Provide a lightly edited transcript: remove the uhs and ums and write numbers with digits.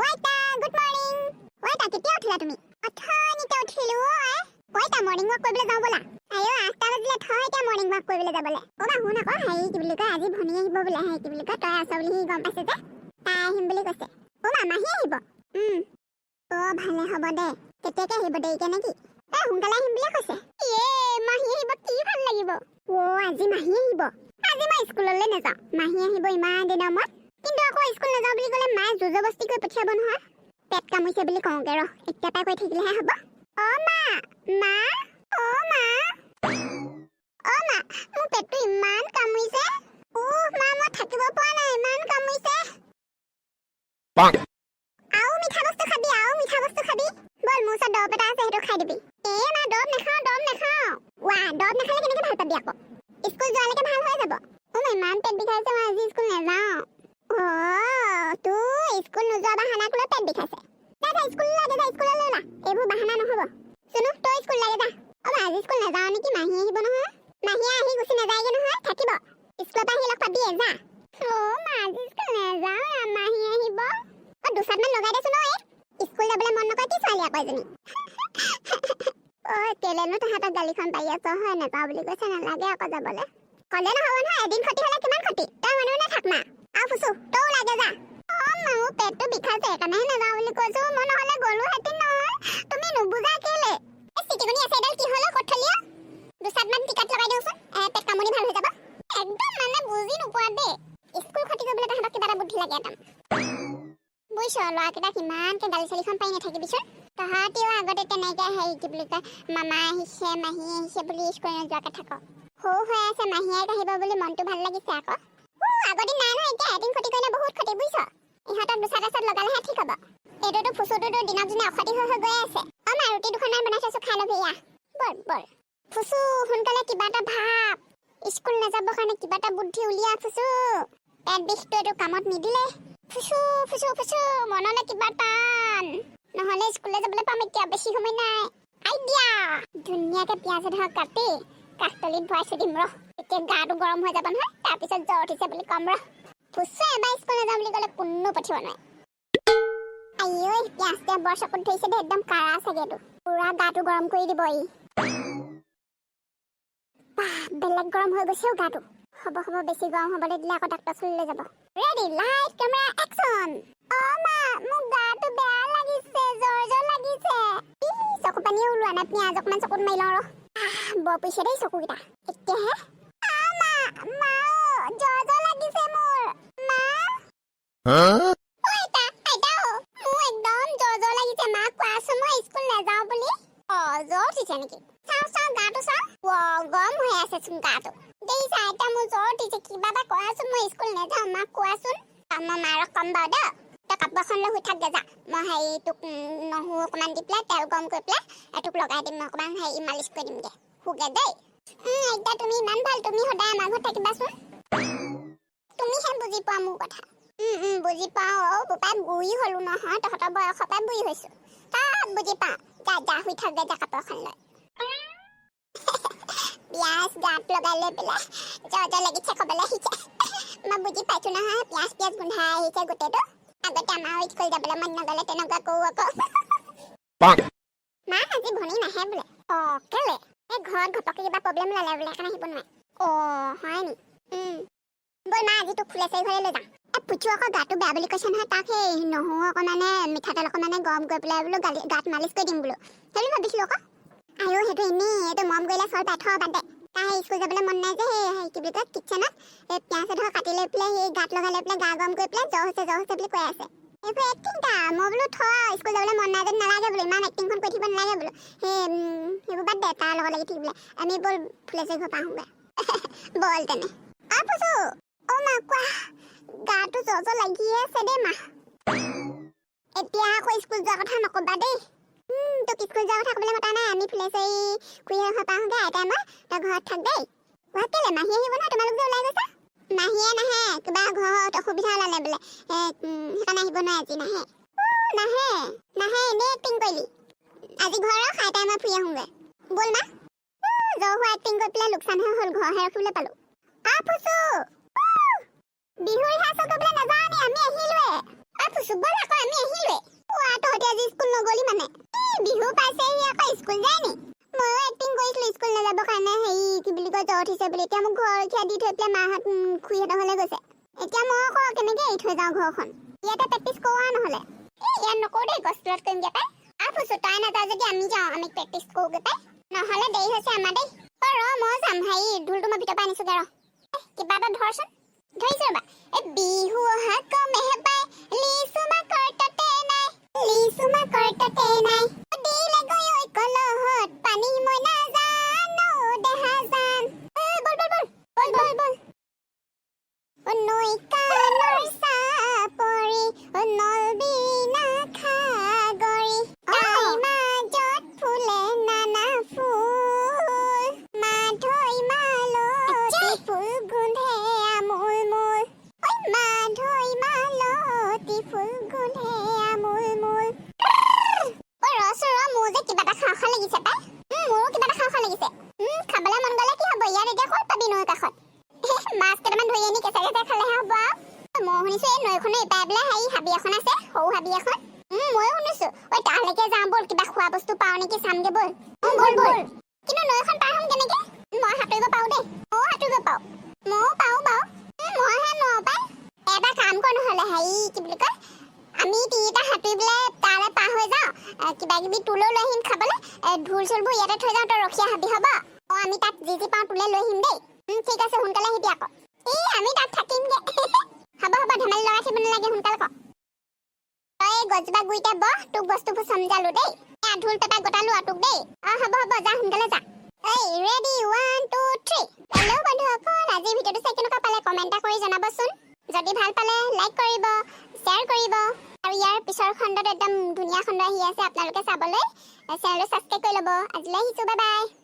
Waita, good morning. Waita, কেতিয়া উঠিলা তুমি? অথনিতে উঠিলো ঐ। Waita, morning walk কৰিবলৈ যাওঁ বলা। আয়ো 8টা বাজিলে থ এতিয়া morning walk কৰিবলৈ যাবলৈ। ওবা শুন আকৌ হেৰি কি বুলি কয় আজি ভনী আহিব বোলে হেৰি কি বুলি কয় তই আছ বুলি গম পাইছে যে। তাই আহিম বুলি কৈছে। ওবা মাহী আহিব। ভালে হ'ব দে। কেতিয়াকে আহিব দেৰিকে নেকি? তাই সোনকালে আহিম বুলি কৈছে। মাহী আহিব কি ভাল লাগিব। আজি মাহী আহিব। আজি মই স্কুললৈ নাযাওঁ। মাহী আহিব ইমান দিনৰ মূৰত। কিন্তু আকৌ স্কুল নাযাওঁ বুলি ক'লে মায়ে জোৰজবস্তি কৰি পঠিয়াব নহয়। পেট কামুৰিছে বুলি কওঁগে ৰ। এতিয়া পাই কৈ থাকিলেহে হ'ব। মা মা মোৰ পেটটো ইমান কামুৰিছে। মা মই থাকিব পৰা নাই ইমান কামুৰিছে। আৰু মিঠা বস্তু খাবি। বল মোৰ ওচৰত দৰৱ এটা আছে সেইটো খাই দিবি। মা দৰৱ নাখাওঁ। দৰৱ নাখালে কেনেকে ভাল পাবি আকৌ? স্কুল যোৱালৈকে ভাল হৈ যাব। মোৰ ইমান পেট বিষাইছে মই আজি স্কুল নাযাওঁ। তোৰ স্কুল নোযোৱা বাহানা কৰি পেট বিষাইছে। যা স্কুললৈ ওলা। এইবোৰ বাহানা নহ'ব। শুনো তই স্কুল লাগে যা। আজি স্কুল নাযাওঁ নেকি মাহী আহিব নহয়। মাহীয়ে আহি গুচি নাযায়গে নহয় থাকিব। স্কুলৰ পৰা আহি লগ পাবিয়ে যা। মা আজি স্কুল নাযাওঁ মাহী আহিব। দুচাটমান লগাই দেচোন স্কুল যাবলৈ মন নকৰে কি ছোৱালী আকৌ এজনী। কেলেনো তাহাঁতক গালিখন পাৰি আছ হয় নাযাওঁ বুলি কৈছে নালাগে আকৌ যাবলৈ। ক'লে নহ'ব নহয় এদিন ক্ষতি হ'লে কিমান ক্ষতি। তই মনে মনে থাক মা। ফুচু তইও লাগে যা। মোৰ পেটটো বিষাইছে সেইকাৰণেহে নাযাওঁ বুলি কৈছো। মই নহ'লে গ'লোহেঁতেন নহয়। তুমি নুবুজা কেলে? চিটিকনি আছে এডাল কি হ'ল ক'ত থলিয়া? দুচাটমান টিকাত লগাই দিওঁচোন পেট কামুৰি ভাল হৈ যাব। একদম মানে বুজি নোপোৱা দেই। স্কুল ক্ষতি কৰিবলৈ তাহাঁতক কিবা এটা বুদ্ধি লাগে একদম। বুজিছ ল'ৰাকেইটাক ইমানকে গালি চালিখন পাৰি নাথাকিবিচোন। তাহাঁতিও আগতে তেনেকে হেৰি কি বুলি কয় মামা আহিছে মাহী আহিছে বুলি স্কুল নোযোৱাকে থাক। সৰু হৈ আছে মাহীয়েক আহিব বুলি মনটো ভাল লাগিছে আকৌ। আগতে নাই নহয় এতিয়া এদিন ক্ষতি কৰিলে বহুত ক্ষতি বুজিছ। ইহঁতক দুচাটাছত লগালেহে ঠিক হ'ব। এইটোতো ফুচুটোতো দিনক দিনে অখতি হৈ গৈ আছে। মা ৰুটি দুখনমান বনাই থৈছো খাই ল'বি ইয়া। বল ফুচু সোনকালে কিবা এটা ভাব। স্কুল নাযাবৰ কাৰণে কিবা এটা বুদ্ধি উলিয়া ফুচু। পেট বিষটো এইটো কামত নিদিলে। ফুচু মনলৈ কিবা টান। নহ'লে স্কুললৈ যাবলৈ পাম এতিয়া বেছি সময় নাই। আইডিয়া ধুনীয়াকে পিঁয়াজ এডোখৰ কাটি কাঠতলিত ভৰাই থৈ দিম ৰ। এতিয়া গাটো গৰম হৈ যাব নহয় তাৰপিছত জ্বৰ উঠিছে বুলি ক'ম ৰ। ফুচু এবাৰ স্কুল নাযাওঁ বুলি ক'লে কোনো পঠিয়াব নোৱাৰে। আইঐ পিঁয়াজটোৱে বৰ চকুত ধৰিছে দেই একদম কাৰা চাগেটো। পুৰা গাটো গৰম কৰি দিব বেলেগ গৰম হৈ গৈছে গাটো। হ'ব বেছি গৰম হ'বলৈ দিলে আকৌ ডাক্তৰ ওচৰলৈ যাব। Ready light camera action. মা মোৰ গাটো বেয়া লাগিছে জ্বৰ লাগিছে। চকু পানীও ওলোৱা নাই পিঁয়াজ অকণমান চকুত মাৰি লওঁ ৰ। বৰ পৰিছে দেই চকুকেইটা এতিয়াহে। মা জ্বৰ লাগিছে মোৰ। মা মোৰ একদম জ্বৰ লাগিছে মা কোৱাচোন মই স্কুল নাযাওঁ বুলি। জ্বৰ উঠিছে নেকি? চাওঁ গাটো চাওঁ। গৰম হৈ আছে চোন গাটো। দেখিছা এতিয়া মোৰ জ্বৰ উঠিছে কিবা এটা কোৱাচোন মই স্কুল নাযাওঁ মাক কোৱাচোন। মই মাৰক ক'ম বাৰু দে। তই কাপোৰ এখন লৈ শুই থাকগে যা। মই হেৰি তোক নহৰু অকণমান দি পেলাই তেল গৰম কৰি পেলাই তোক লগাই দিম মই অকণমান হেৰি মালিচ কৰি দিমগে। শুগে দেই। এতিয়া তুমি ইমান ভাল তুমি সদায় আমাৰ ঘৰত থাকিবাচোন। তুমিহে বুজি পোৱা মোৰ কথা। বুজি পাওঁ বোপাই বুঢ়ী হ'লো নহয় তহঁতৰ বয়সৰ পৰাই বুঢ়ী হৈছো। বুজি পাওঁ যা শুই থাকগে যা কাপোৰ এখন লৈ। পিঁয়াজ গাত লগাই লৈ পেলাই জ্বৰ লাগিছে ক'বলৈ আহিছে। মই বুজি পাইছো নহয় পিঁয়াজ গোন্ধাই আহিছে গোটেইটো। আগতে আমাৰ স্কুল যাবলৈ মন নগ'লে তেনেকুৱা কৰোঁ আকৌ। মা আজি ভনী নাহে বোলে। কেলে? ঘৰত ঘপককে কিবা প্ৰব্লেম ওলালে বোলে সেইকাৰণে আহিব নোৱাৰে। হয় নি? ব'ল মা আজি তোক ফুলেশ্বৰী ঘৰলৈ লৈ যাওঁ। পুচু আকৌ গাটো বেয়া বুলি কৈছে নহয় তাক সেই নহৰু অকণমানে মিঠাতেল অকণমানে গৰম কৰি পেলাই বোলো গাত মালিচ কৰি দিম বোলো। সেই ভাবিছিলোঁ আকৌ। সেইটো এনেই এইটো মৰম কৰিলে চল পাই বাদ দে। তাই স্কুল যাবলৈ মন নাই যে সেই কি বুলি কয় কিটচেনত পিঁয়াজ এডোখৰ কাটি লৈ পেলাই সেই গাত লগাই লৈ পেলাই গা গৰম কৰি পেলাই জ্বৰ হৈছে বুলি কৈ আছে। এইবোৰ এক্টিং মই বোলো স্কুল যাবলৈ মন নাই যদি নালাগে বোলো ইমান এক্টিংখন কৰি থাকিব নালাগে বোলো। সেইবোৰ বাদ দে তাৰ লগত লাগি থাকিবলৈ। আমি ব'ল ফুলেশ্বৰী ঘৰ পাওঁগৈ। ব'ল তেনে। ফুচু মা কোৱা। গাটো জ্বৰ লাগিয়ে আছে দেই মা। এতিয়া আকৌ স্কুল যোৱাৰ কথা নক'বা দেই। তোক স্কুল যোৱাৰ কথা ক'বলৈ মতা নাই। আমি ফুলেশ্বৰী খুৰীহঁতৰ ঘৰ পাওঁগৈ আইতাই মই তই ঘৰত থাক দেই। কেলে মাহী আহিব নহয় তোমালোক যে ওলাই গৈছা। মাহীয়ে নাহে কিবা ঘৰত অসুবিধা ওলালে বোলে সেইকাৰণে আহিব নোৱাৰে আজি নাহে এনেই এক্টিং কৰিলি। আজি ঘৰ ৰখ আইতাই মই ফুৰি আহোঁগৈ। ব'ল মা। জ্বৰ হোৱা এক্টিং কৰি পেলাই লোকচানহে হ'ল ঘৰহে ৰখিবলৈ পালোঁ। ফুচু বিহু ৰিহাৰ্চেল কৰিবলৈ নাযাওঁ আমি আহিলোৱে। ফুচু বল আকৌ আমি আহিলোৱে তহঁতে আজি স্কুল নগলি মানে বিহু পাইছেহি আকৌ স্কুল যায় নি ময়ো এক্টিং কৰিছিলো স্কুল নাযাবৰ কাৰণে হেৰি কি বুলি কয় জ্বৰ উঠিছে বুলি এতিয়া মোক ঘৰ খিয়া দি থৈ পেলাই মাহঁত খুৰীহঁতৰ ঘৰলৈ গৈছে এতিয়া মই আকৌ কেনেকৈ এৰি থৈ যাওঁ ঘৰখন ইয়াতে প্ৰেক্টিচ কৰোঁ নহ'লে ইয়াত নকৰোঁ দেই গছতলত কৰিমগৈ পাই ফুচু তই নাযাওঁ যদি আমি যাওঁ আমি প্ৰেক্টিচ কৰোঁগৈ পাই নহ'লে দেৰি হৈছে আমাৰ দেই ৰ মই যাম হেৰি ঢোলটো মই ভিতৰৰ পৰা আনিছোঁগৈ ৰ কিবা এটা ধৰচোন ধৰিছোঁ ৰ'বা বিহু অহা কমেহে পাই লিচু মাকৰ ততে নাই লিচু মাকৰ ততে নাই দিলে গৈ ঐ কলহত পানী মই নাজানো দেহা জান বল বল বল বল বল বল নৈ কাণৰ চাপৰি নল বিনা খাগৰি আই মাজত ফুলে নানা ফুল মাধৈ মালতী ফুল গোন্ধে আমোল মোল মাধৈ মালতী ফুল গোন্ধে আমোল মোল ৰচো মোৰ যে কিবা এটা খাওঁ খাওঁ লাগিছে পাই মোৰো কিবা এটা খাওঁ খাওঁ লাগিছে খাবলৈ মন গ'লে কি হ'ব ইয়াত এতিয়া ক'ত পাবি নৈ কাষত মাছ কেইটামান ধৰি আনি কেঁচা কেঁচা খালেহে হ'ব মই শুনিছোঁ এই নৈখনো ইপাই পেলাই হেৰি হাবি এখন আছে সৰু হাবি এখন ময়ো শুনিছোঁ ঐ তালৈকে যাওঁ ব'ল কিবা খোৱা বস্তু পাওঁ নেকি চামগে ব'ল ব'ল ব'ল কিন্তু নৈখন পাৰ হ'ম কেনেকে মই সাঁতুৰিব পাৰোঁ দেই ময়ো সাঁতুৰিব পাৰোঁ ময়ো পাৰোঁ বাৰু মইহে নোৱাৰোঁ পাই এটা কাম কৰ নহ'লে হেৰি কি বুলি কয় আমি তিনিটা সাঁতুৰি পেলাই তালৈ পাৰ হৈ যাওঁ কিবা কিবি তোলো লৈ আহিম খাবলৈ ঢোল চোলবোৰ ইয়াতে থৈ যাওঁ তই ৰখীয়া হাবি হ'ব আমি তাত যি যি পাওঁ তোলে লৈ আহিম দেই ঠিক আছে সোনকালে আহিবি আকৌ আমি তাত থাকিমগে হ'ব হ'ব ধেমালি লগাই থাকিব নালাগে সোনকালে ক তই গছজোপা গুৰিতে বহ তোক বস্তুবোৰ সমজালো দেই ঢোল পেপা গোটালো তোক দেই হ'ব হ'ব যা সোনকালে যা ৰেডি 1 2 3 হেল্ল' বন্ধুসকল আজিৰ ভিডিঅ'টো চাই কেনেকুৱা পালে কমেণ্ট এটা কৰি জনাবচোন যদি ভাল পালে লাইক কৰিব শ্বেয়াৰ কৰিব আৰু ইয়াৰ পিছৰ খণ্ডত একদম ধুনীয়া খণ্ড আহি আছে আপোনালোকে চাবলৈ চেনেলটো ছাবস্ক্ৰাইব কৰি ল'ব আজিলৈ আহিছোঁ বাই বাই